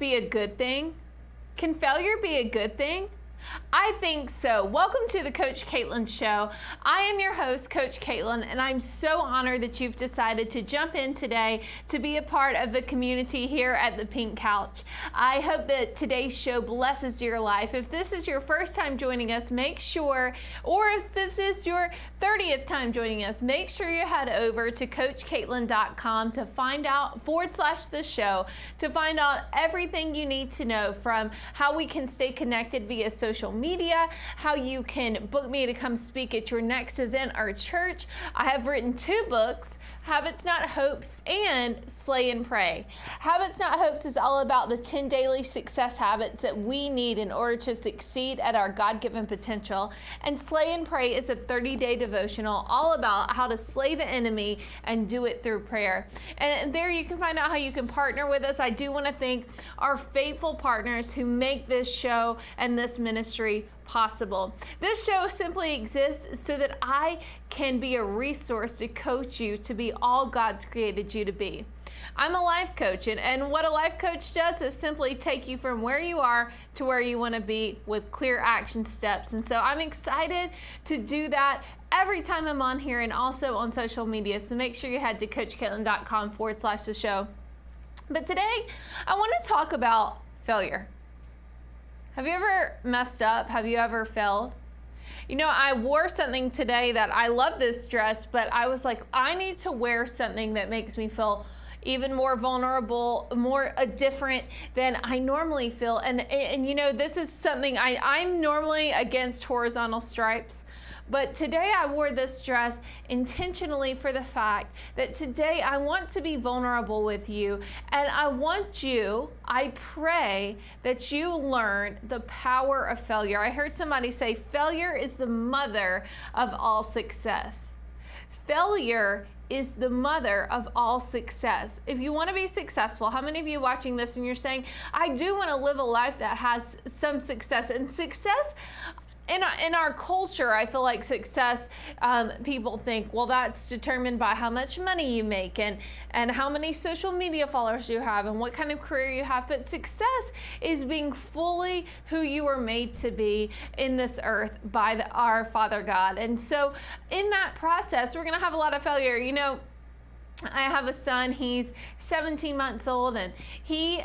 be a good thing? Can failure be a good thing? I think so. Welcome to the Koach Katlyn Show. I am your host, Koach Katlyn, and I'm so honored that you've decided to jump in today to be a part of the community here at the Pink Couch. I hope that today's show blesses your life. If this is your first time joining us, make sure, or if this is your 30th time joining us, make sure you head over to CoachKatlyn.com to find out /the show, to find out everything you need to know, from how we can stay connected via social media, how you can book me to come speak at your next event or church. I have written 2 books, Habits Not Hopes and Slay and Pray. Habits Not Hopes is all about the 10 daily success habits that we need in order to succeed at our God-given potential. And Slay and Pray is a 30-day devotional all about how to slay the enemy and do it through prayer. And there you can find out how you can partner with us. I do want to thank our faithful partners who make this show and this ministry possible. This show simply exists so that I can be a resource to coach you to be all God's created you to be. I'm a life coach, and what a life coach does is simply take you from where you are to where you want to be with clear action steps. And so I'm excited to do that every time I'm on here and also on social media. So make sure you head to CoachKatlyn.com /the show. But today I want to talk about failure. Have you ever messed up? Have you ever failed? You know, I wore something today that I love this dress, but I was like, I need to wear something that makes me feel even more vulnerable, more different than I normally feel. And you know, this is something I'm normally against horizontal stripes. But today I wore this dress intentionally for the fact that today I want to be vulnerable with you. And I pray that you learn the power of failure. I heard somebody say, failure is the mother of all success. Failure is the mother of all success. If you want to be successful, how many of you watching this and you're saying, I do want to live a life that has some success? And success, in our culture, I feel like success, people think, well, that's determined by how much money you make and how many social media followers you have and what kind of career you have. But success is being fully who you were made to be in this earth by our Father God. And so in that process, we're going to have a lot of failure. You know, I have a son, he's 17 months old, and he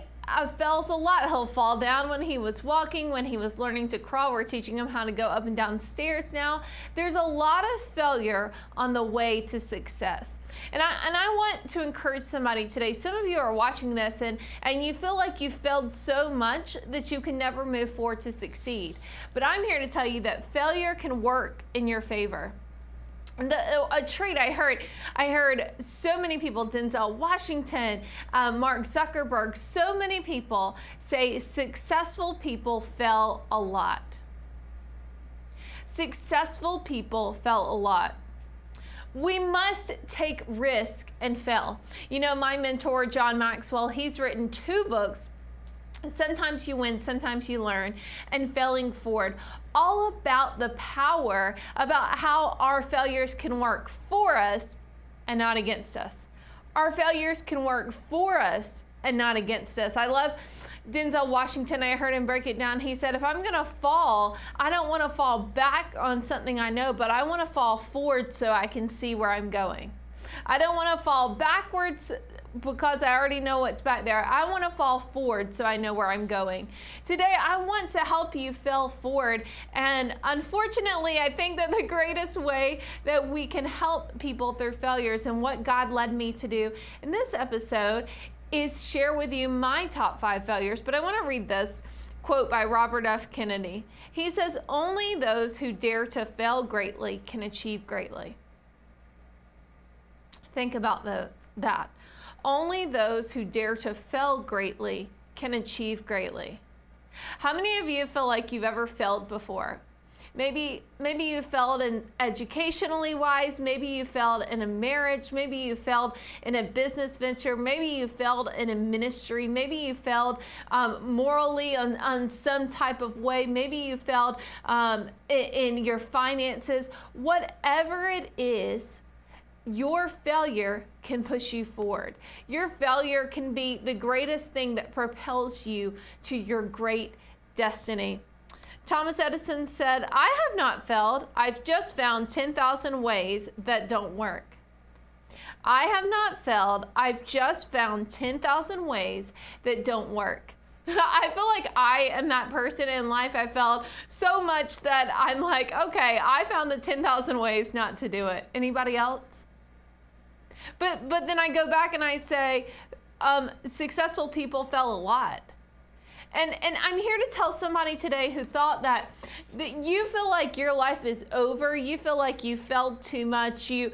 fails a lot. He'll fall down when he was walking, when he was learning to crawl. We're teaching him how to go up and down stairs now. There's a lot of failure on the way to success. And I want to encourage somebody today. Some of you are watching this and you feel like you've failed so much that you can never move forward to succeed. But I'm here to tell you that failure can work in your favor. A trait I heard so many people, Denzel Washington, Mark Zuckerberg, so many people say successful people fail a lot. Successful people fail a lot. We must take risk and fail. You know, my mentor, John Maxwell, he's written 2 books, Sometimes You Win, Sometimes You Learn, and Failing Forward, all about the power, about how our failures can work for us and not against us. Our failures can work for us and not against us. I love Denzel Washington. I heard him break it down. He said, if I'm going to fall, I don't want to fall back on something I know, but I want to fall forward so I can see where I'm going. I don't want to fall backwards because I already know what's back there. I want to fall forward so I know where I'm going. Today, I want to help you fail forward. And unfortunately, I think that the greatest way that we can help people through failures, and what God led me to do in this episode, is share with you my top 5 failures. But I want to read this quote by Robert F. Kennedy. He says, only those who dare to fail greatly can achieve greatly. Think about that. Only those who dare to fail greatly can achieve greatly. How many of you feel like you've ever failed before? Maybe you failed in educationally wise, maybe you failed in a marriage, maybe you failed in a business venture, maybe you failed in a ministry, maybe you failed morally on some type of way, maybe you failed in your finances. Whatever it is, your failure can push you forward. Your failure can be the greatest thing that propels you to your great destiny. Thomas Edison said, "I have not failed. I've just found 10,000 ways that don't work." I have not failed. I've just found 10,000 ways that don't work. I feel like I am that person in life. I failed so much that I'm like, okay, I found the 10,000 ways not to do it. Anybody else? But then I go back and I say, successful people fail a lot. And I'm here to tell somebody today who thought that you feel like your life is over. You feel like you failed too much. You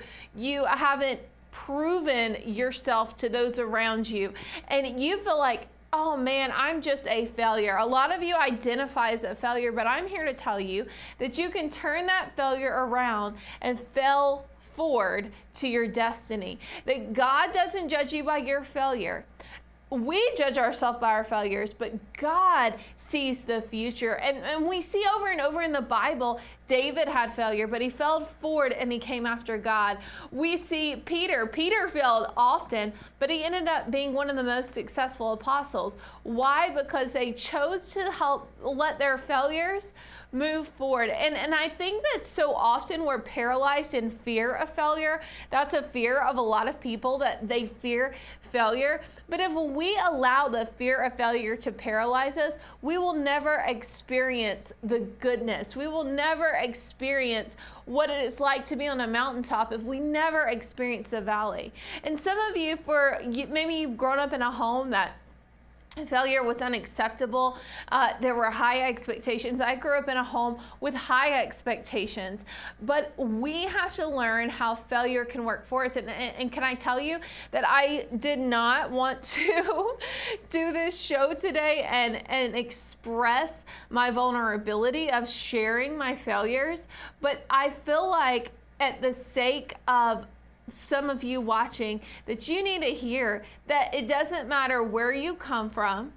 haven't proven yourself to those around you. And you feel like, oh man, I'm just a failure. A lot of you identify as a failure, but I'm here to tell you that you can turn that failure around and fail forward to your destiny. That God doesn't judge you by your failure. We judge ourselves by our failures, but God sees the future. And we see over and over in the Bible, David had failure, but he failed forward and he came after God. We see Peter. Peter failed often, but he ended up being one of the most successful apostles. Why? Because they chose to let their failures move forward. And I think that so often we're paralyzed in fear of failure. That's a fear of a lot of people, that they fear failure. But if we allow the fear of failure to paralyze us, we will never experience the goodness. We will never experience what it is like to be on a mountaintop if we never experience the valley. And some of you, maybe you've grown up in a home that failure was unacceptable. There were high expectations. I grew up in a home with high expectations, but we have to learn how failure can work for us. And can I tell you that I did not want to do this show today and express my vulnerability of sharing my failures, but I feel like at the sake of some of you watching, that you need to hear that it doesn't matter where you come from.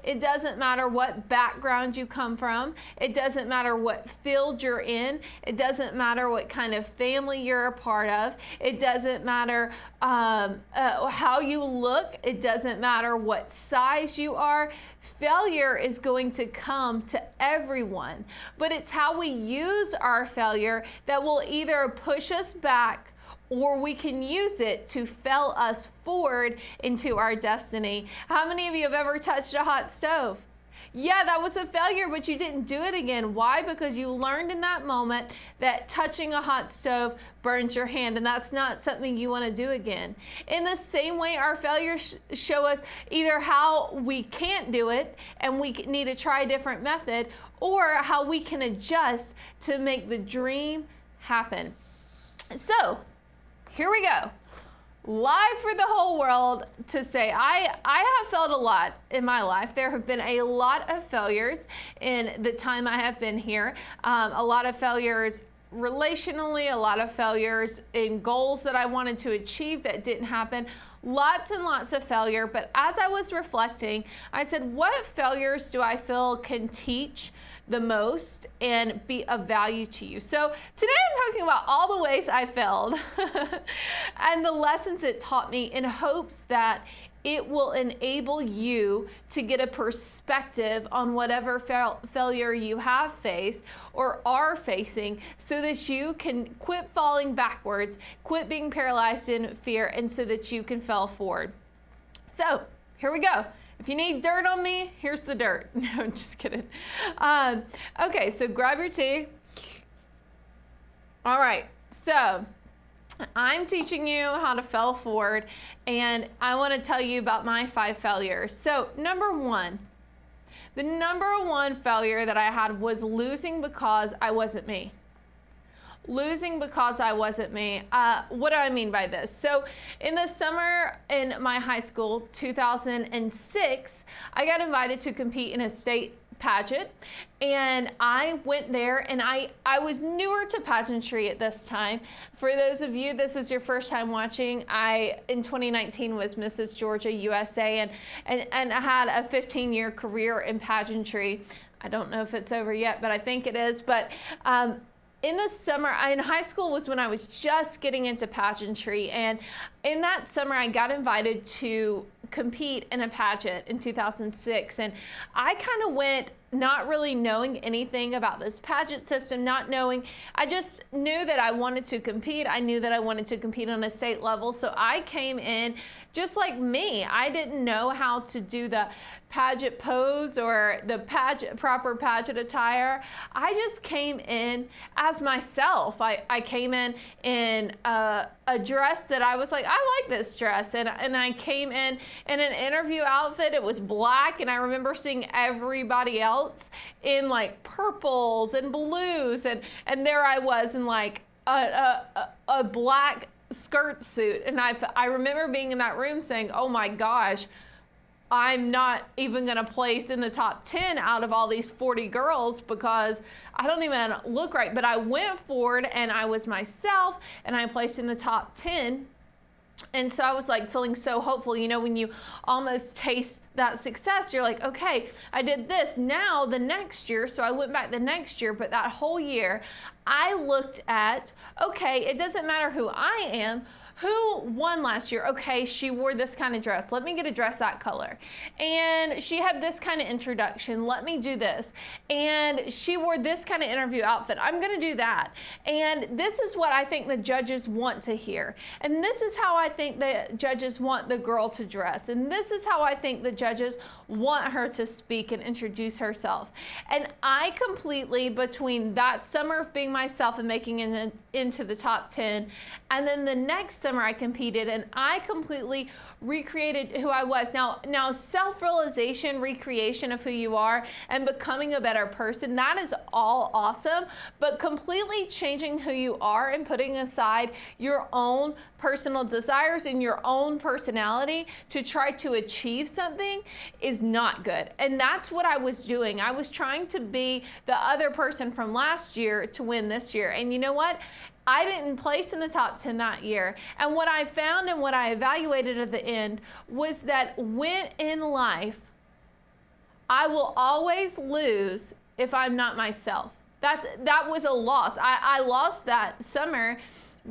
It doesn't matter what background you come from. It doesn't matter what field you're in. It doesn't matter what kind of family you're a part of. It doesn't matter how you look. It doesn't matter what size you are. Failure is going to come to everyone. But it's how we use our failure that will either push us back, or we can use it to propel us forward into our destiny. How many of you have ever touched a hot stove? Yeah, that was a failure, but you didn't do it again. Why? Because you learned in that moment that touching a hot stove burns your hand, and that's not something you want to do again. In the same way, our failures show us either how we can't do it and we need to try a different method, or how we can adjust to make the dream happen. So, here we go. Live for the whole world to say, I have failed a lot in my life. There have been a lot of failures in the time I have been here. A lot of failures relationally, a lot of failures in goals that I wanted to achieve that didn't happen. Lots and lots of failure. But as I was reflecting, I said, what failures do I feel can teach the most and be of value to you? So today I'm talking about all the ways I failed and the lessons it taught me, in hopes that it will enable you to get a perspective on whatever failure you have faced or are facing, so that you can quit falling backwards, quit being paralyzed in fear, and so that you can fail forward. So here we go. If you need dirt on me, here's the dirt. No, I'm just kidding. Okay, so grab your tea. All right, so I'm teaching you how to fail forward, and I want to tell you about my 5 failures. So number one, the number one failure that I had was losing because I wasn't me. Losing because I wasn't me. What do I mean by this? So in the summer in my high school, 2006, I got invited to compete in a state pageant, and I went there, and I was newer to pageantry at this time. For those of you, this is your first time watching, I in 2019 was Mrs. Georgia USA, and I had a 15-year career in pageantry. I don't know if it's over yet, but I think it is. But in the summer, in high school was when I was just getting into pageantry. And in that summer, I got invited to compete in a pageant in 2006. And I kind of went not really knowing anything about this pageant system, I just knew that I wanted to compete. I knew that I wanted to compete on a state level. So I came in just like me. I didn't know how to do the pageant pose or the proper pageant attire. I just came in as myself. I came in a dress that I was like, I like this dress. And I came in an interview outfit. It was black. And I remember seeing everybody else in like purples and blues. And there I was in like a black skirt suit. And I remember being in that room saying, oh my gosh, I'm not even going to place in the top 10 out of all these 40 girls because I don't even look right. But I went forward and I was myself and I placed in the top 10. And so I was like feeling so hopeful. You know, when you almost taste that success, you're like, okay, I did this. Now the next year, so I went back the next year, but that whole year, I looked at, okay, it doesn't matter who I am. Who won last year? Okay, she wore this kind of dress. Let me get a dress that color. And she had this kind of introduction. Let me do this. And she wore this kind of interview outfit. I'm going to do that. And this is what I think the judges want to hear. And this is how I think the judges want the girl to dress. And this is how I think the judges want her to speak and introduce herself. And I completely, between that summer of being myself and making it into the top 10, and then the next summer I competed and I completely recreated who I was. Now self-realization, recreation of who you are and becoming a better person, that is all awesome, but completely changing who you are and putting aside your own personal desires and your own personality to try to achieve something is not good. And that's what I was doing. I was trying to be the other person from last year to win this year. And you know what? I didn't place in the top 10 that year. And what I found and what I evaluated at the end was that when in life, I will always lose if I'm not myself. That was a loss. I lost that summer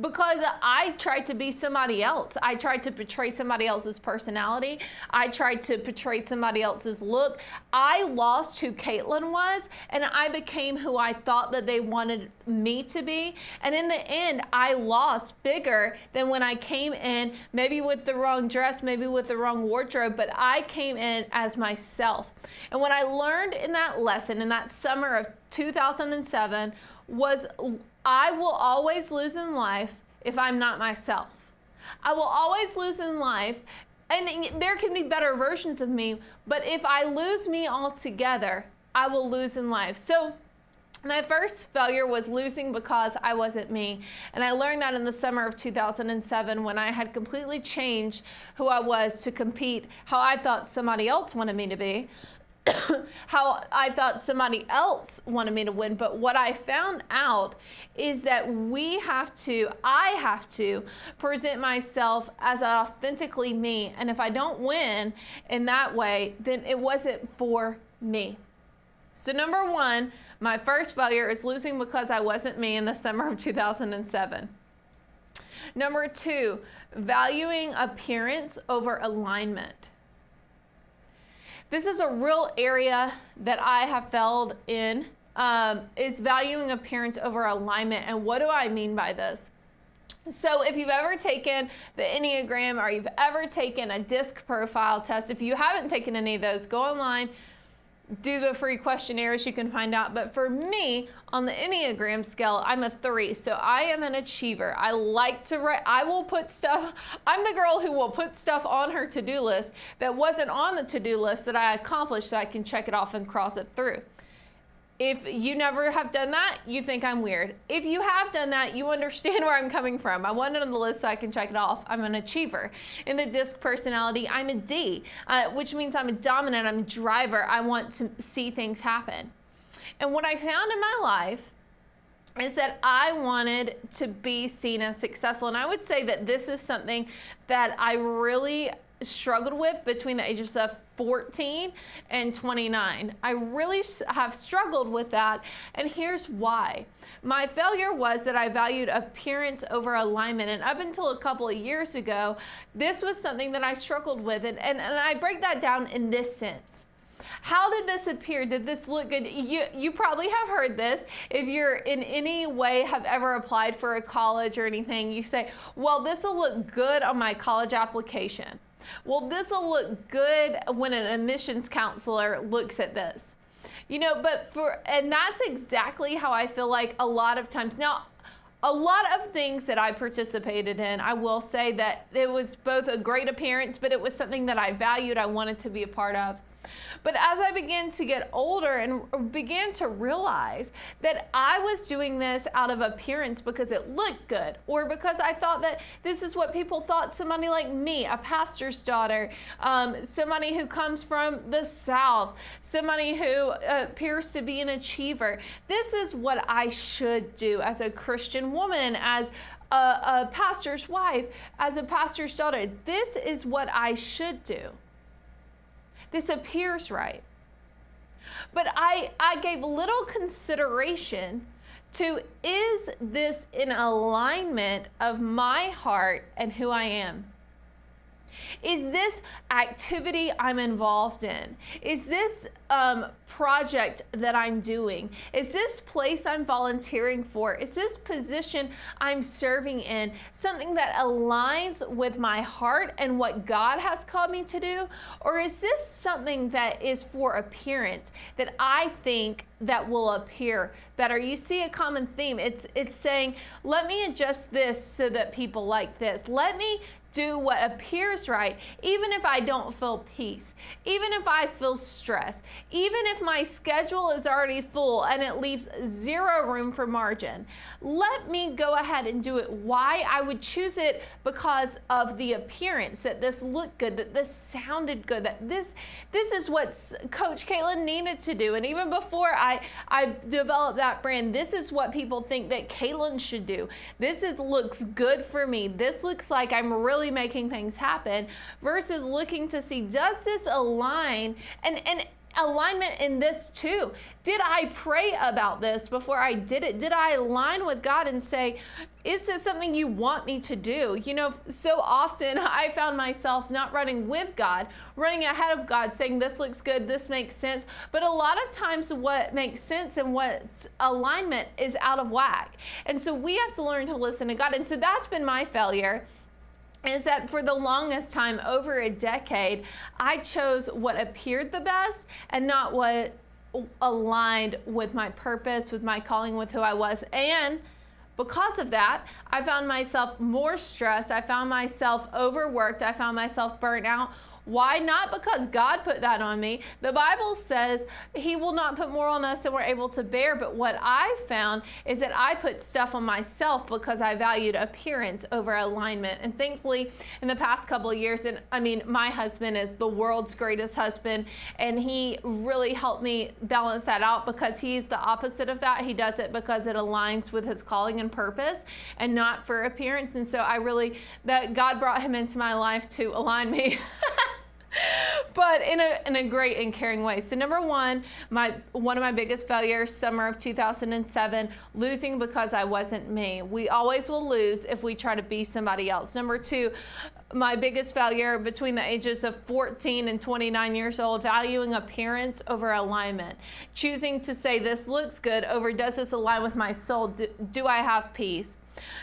because I tried to be somebody else. I tried to portray somebody else's personality. I tried to portray somebody else's look. I lost who Katlyn was, and I became who I thought that they wanted me to be. And in the end, I lost bigger than when I came in, maybe with the wrong dress, maybe with the wrong wardrobe, but I came in as myself. And what I learned in that lesson, in that summer of 2007, was I will always lose in life if I'm not myself. I will always lose in life, and there can be better versions of me, but if I lose me altogether, I will lose in life. So my first failure was losing because I wasn't me. And I learned that in the summer of 2007 when I had completely changed who I was to compete how I thought somebody else wanted me to be. How I thought somebody else wanted me to win. But what I found out is that I have to present myself as authentically me. And if I don't win in that way, then it wasn't for me. So number one, my first failure is losing because I wasn't me in the summer of 2007. Number two, valuing appearance over alignment. This is a real area that I have failed in, is valuing appearance over alignment. And what do I mean by this? So if you've ever taken the Enneagram or you've ever taken a DISC profile test, if you haven't taken any of those, go online, do the free questionnaires, you can find out. But for me, on the Enneagram scale, I'm a 3. So I am an achiever. I like to write. I will put stuff. I'm the girl who will put stuff on her to-do list that wasn't on the to-do list that I accomplished so I can check it off and cross it through. If you never have done that, you think I'm weird. If you have done that, you understand where I'm coming from. I want it on the list so I can check it off. I'm an achiever. In the DISC personality, I'm a D, which means I'm a dominant, I'm a driver. I want to see things happen. And what I found in my life is that I wanted to be seen as successful. And I would say that this is something that I really struggled with between the ages of 14 and 29. I really have struggled with that, and here's why. My failure was that I valued appearance over alignment, and up until a couple of years ago, this was something that I struggled with, and I break that down in this sense. How did this appear? Did this look good? You probably have heard this. If you're in any way have ever applied for a college or anything, you say, well, this will look good on my college application. Well, this will look good when an admissions counselor looks at this. And that's exactly how I feel like a lot of times. Now, a lot of things that I participated in, I will say that it was both a great appearance, but it was something that I valued, I wanted to be a part of. But as I began to get older and began to realize that I was doing this out of appearance because it looked good, or because I thought that this is what people thought somebody like me, a pastor's daughter, somebody who comes from the South, somebody who appears to be an achiever. This is what I should do as a Christian woman, as a pastor's wife, as a pastor's daughter. This is what I should do. This appears right. But I gave little consideration to, is this in alignment of my heart and who I am? Is this activity I'm involved in? Is this project that I'm doing? Is this place I'm volunteering for? Is this position I'm serving in something that aligns with my heart and what God has called me to do? Or is this something that is for appearance, that I think that will appear better? You see a common theme. It's saying, let me adjust this so that people like this. Let me do what appears right, even if I don't feel peace, even if I feel stress, even if my schedule is already full and it leaves zero room for margin. Let me go ahead and do it. Why? I would choose it because of the appearance, that this looked good, that this sounded good, that this is what Koach Katlyn needed to do. And even before I developed that brand, this is what people think that Katlyn should do. This looks good for me. This looks like I'm really making things happen, versus looking to see, does this align, and alignment in this too. Did I pray about this before I did it? Did I align with God and say, is this something you want me to do? So often I found myself not running with God, running ahead of God, saying this looks good, this makes sense. But a lot of times what makes sense and what's alignment is out of whack. And so we have to learn to listen to God. And so that's been my failure, is that for the longest time, over a decade, I chose what appeared the best and not what aligned with my purpose, with my calling, with who I was. And because of that, I found myself more stressed. I found myself overworked. I found myself burnt out. Why? Not because God put that on me. The Bible says He will not put more on us than we're able to bear. But what I found is that I put stuff on myself because I valued appearance over alignment. And thankfully, in the past couple of years, my husband is the world's greatest husband, and he really helped me balance that out, because he's the opposite of that. He does it because it aligns with his calling and purpose and not for appearance. And so that God brought him into my life to align me. But in a great and caring way. So number one, one of my biggest failures, summer of 2007, losing because I wasn't me. We always will lose if we try to be somebody else. Number two, my biggest failure between the ages of 14 and 29 years old, valuing appearance over alignment. Choosing to say this looks good over, does this align with my soul? Do I have peace?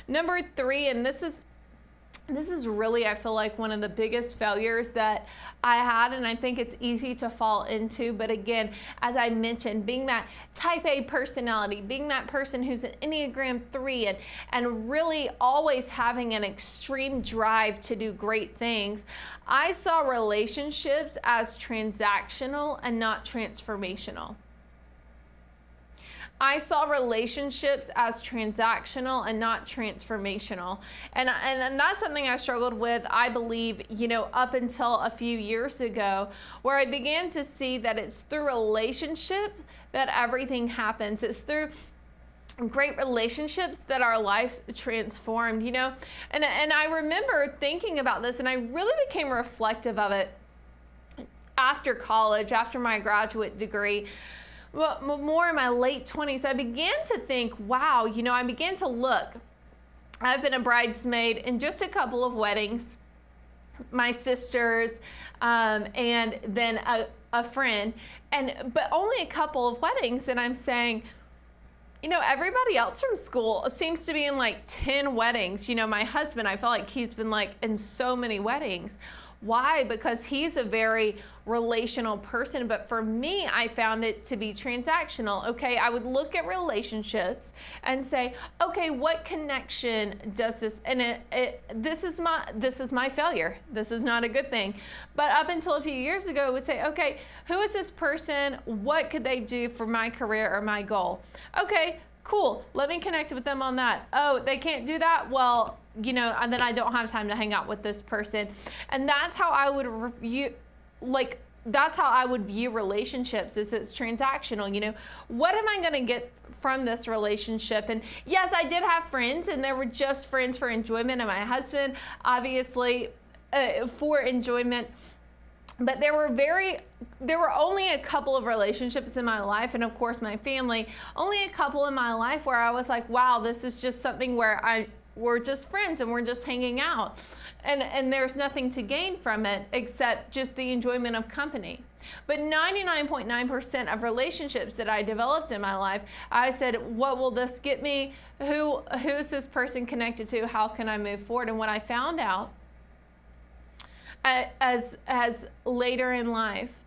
Number three, and this is really, I feel like, one of the biggest failures that I had, and I think it's easy to fall into. But again, as I mentioned, being that type A personality, being that person who's an Enneagram 3, and really always having an extreme drive to do great things, I saw relationships as transactional and not transformational. I saw relationships as transactional and not transformational. And that's something I struggled with, I believe, up until a few years ago, where I began to see that it's through relationships that everything happens. It's through great relationships that our lives transformed, you know? And I remember thinking about this, and I really became reflective of it after college, after my graduate degree. Well, more in my late 20s, I began to think, wow, you know, I began to look. I've been a bridesmaid in just a couple of weddings, my sister's, and then a friend, but only a couple of weddings. And I'm saying, you know, everybody else from school seems to be in like 10 weddings. You know, my husband, I feel like he's been like in so many weddings. Why? Because he's a very relational person. But for me, I found it to be transactional. Okay, I would look at relationships and say, okay, what connection does this? And this is my failure. This is not a good thing. But up until a few years ago, I would say, okay, who is this person? What could they do for my career or my goal? Okay, cool. Let me connect with them on that. Oh, they can't do that? Well, you know, and then I don't have time to hang out with this person. And that's how I would that's how I would view relationships, is it's transactional. You know, what am I going to get from this relationship? And yes, I did have friends, and they were just friends for enjoyment, and my husband, obviously, for enjoyment. But there were only a couple of relationships in my life, and of course my family, only a couple in my life where I was like, wow, this is just something where we're just friends and we're just hanging out. And there's nothing to gain from it except just the enjoyment of company. But 99.9% of relationships that I developed in my life, I said, what will this get me? Who is this person connected to? How can I move forward? And what I found out as later in life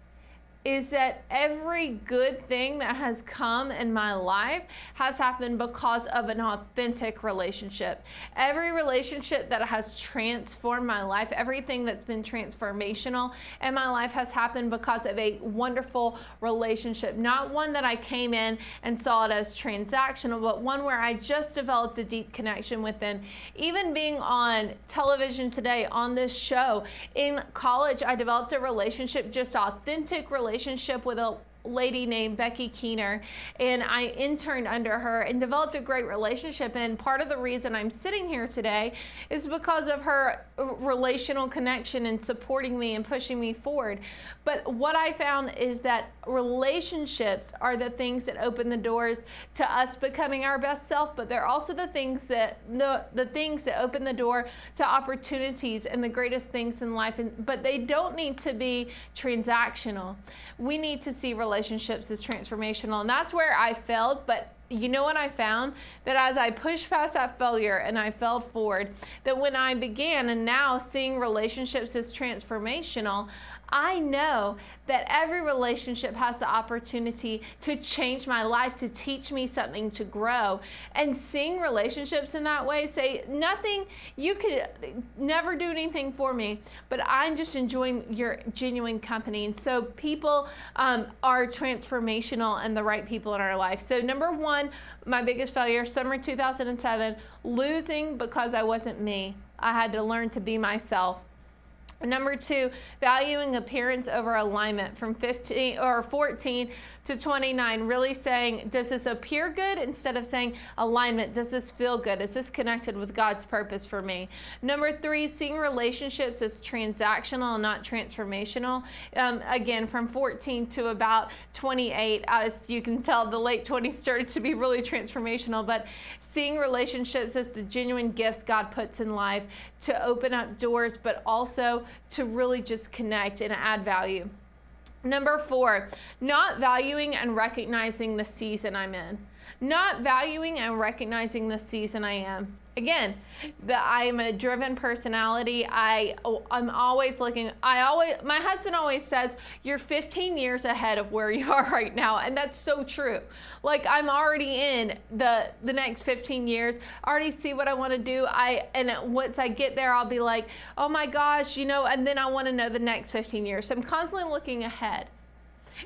is that every good thing that has come in my life has happened because of an authentic relationship. Every relationship that has transformed my life, everything that's been transformational in my life has happened because of a wonderful relationship. Not one that I came in and saw it as transactional, but one where I just developed a deep connection with them. Even being on television today, on this show, in college, I developed a relationship, just authentic relationship with a lady named Becky Keener, and I interned under her and developed a great relationship. And part of the reason I'm sitting here today is because of her relational connection and supporting me and pushing me forward. But what I found is that relationships are the things that open the doors to us becoming our best self, but they're also the things that open the door to opportunities and the greatest things in life. But they don't need to be transactional. We need to see relationships as transformational, and that's where I failed. But you know what I found? That as I pushed past that failure and I failed forward, that when I began and now seeing relationships as transformational, I know that every relationship has the opportunity to change my life, to teach me something, to grow. And seeing relationships in that way, say, nothing, you could never do anything for me, but I'm just enjoying your genuine company. And so people are transformational and the right people in our life. So number one, my biggest failure, summer 2007, losing because I wasn't me. I had to learn to be myself. Number two, valuing appearance over alignment from 14 to 29, really saying, does this appear good, instead of saying alignment, does this feel good? Is this connected with God's purpose for me? Number three, seeing relationships as transactional and not transformational. Again, from 14 to about 28, as you can tell, the late 20s started to be really transformational, but seeing relationships as the genuine gifts God puts in life to open up doors, but also to really just connect and add value. Number four, not valuing and recognizing the season I'm in. Not valuing and recognizing the season I am. Again, I'm a driven personality. I'm always looking, my husband always says, you're 15 years ahead of where you are right now. And that's so true. Like, I'm already in the next 15 years. I already see what I want to do. And once I get there, I'll be like, oh my gosh, you know, and then I want to know the next 15 years. So I'm constantly looking ahead.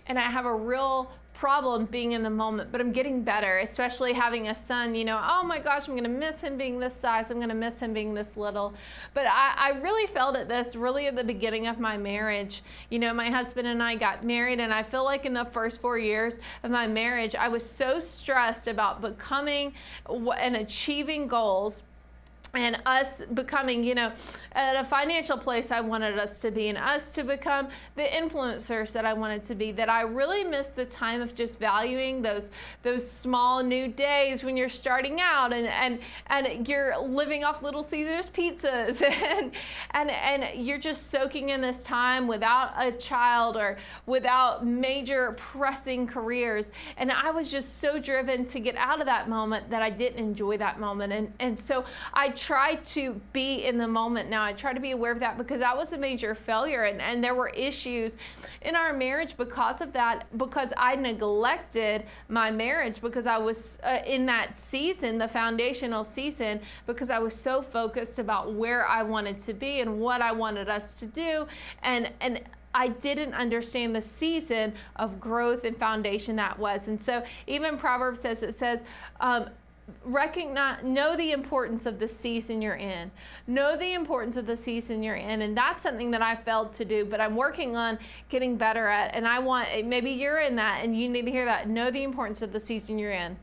And I have a real problem being in the moment, but I'm getting better, especially having a son. Oh my gosh, I'm going to miss him being this size. I'm going to miss him being this little. But I really felt this really at the beginning of my marriage. My husband and I got married, and I feel like in the first 4 years of my marriage, I was so stressed about becoming and achieving goals, and us becoming, at a financial place I wanted us to be, and us to become the influencers that I wanted to be, that I really missed the time of just valuing those small new days when you're starting out and you're living off Little Caesars pizzas and you're just soaking in this time without a child or without major pressing careers. And I was just so driven to get out of that moment that I didn't enjoy that moment. And so I try to be in the moment now. I try to be aware of that, because that was a major failure, and there were issues in our marriage because of that, because I neglected my marriage, because I was in that season, the foundational season, because I was so focused about where I wanted to be and what I wanted us to do, and I didn't understand the season of growth and foundation that was. And so even Proverbs says, know the importance of the season you're in. Know the importance of the season you're in. And that's something that I failed to do, but I'm working on getting better at. And maybe you're in that and you need to hear that. Know the importance of the season you're in.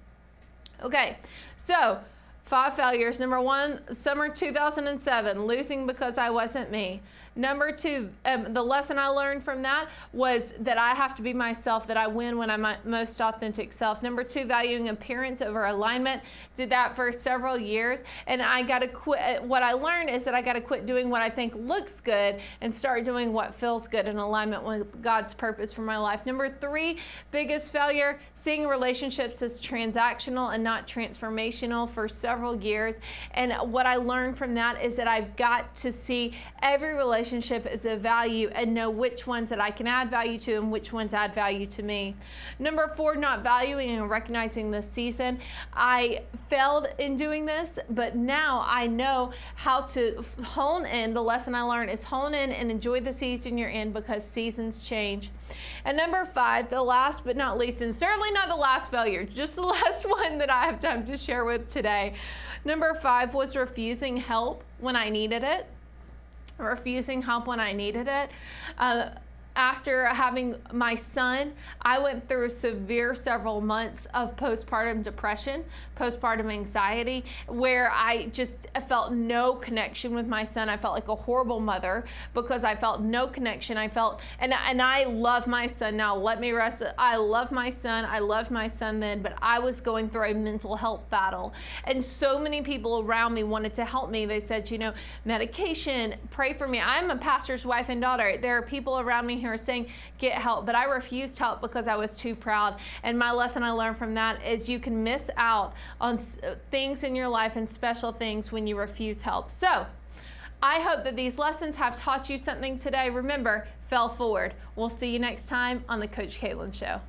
Okay, so 5 failures. Number 1, summer 2007, losing because I wasn't me. Number 2, the lesson I learned from that was that I have to be myself, that I win when I'm my most authentic self. Number 2, valuing appearance over alignment. Did that for several years, and I got to quit. What I learned is that I got to quit doing what I think looks good and start doing what feels good in alignment with God's purpose for my life. Number 3, biggest failure, seeing relationships as transactional and not transformational for several years. And what I learned from that is that I've got to see every relationship as a value and know which ones that I can add value to and which ones add value to me. Number 4, not valuing and recognizing the season. I failed in doing this, but now I know how to hone in. The lesson I learned is hone in and enjoy the season you're in, because seasons change. And number 5, the last but not least, and certainly not the last failure, just the last one that I have time to share with today. Number 5 was refusing help when I needed it. Refusing help when I needed it. After having my son, I went through severe several months of postpartum depression, postpartum anxiety, where I felt no connection with my son. I felt like a horrible mother because I felt no connection. I felt, and I love my son now. Let me rest. I love my son. I loved my son then, but I was going through a mental health battle. And so many people around me wanted to help me. They said, medication, pray for me. I'm a pastor's wife and daughter. There are people around me who are saying, get help, but I refused help because I was too proud. And my lesson I learned from that is you can miss out on things in your life and special things when you refuse help. So I hope that these lessons have taught you something today. Remember, fail forward. We'll see you next time on the Coach Katlyn Show.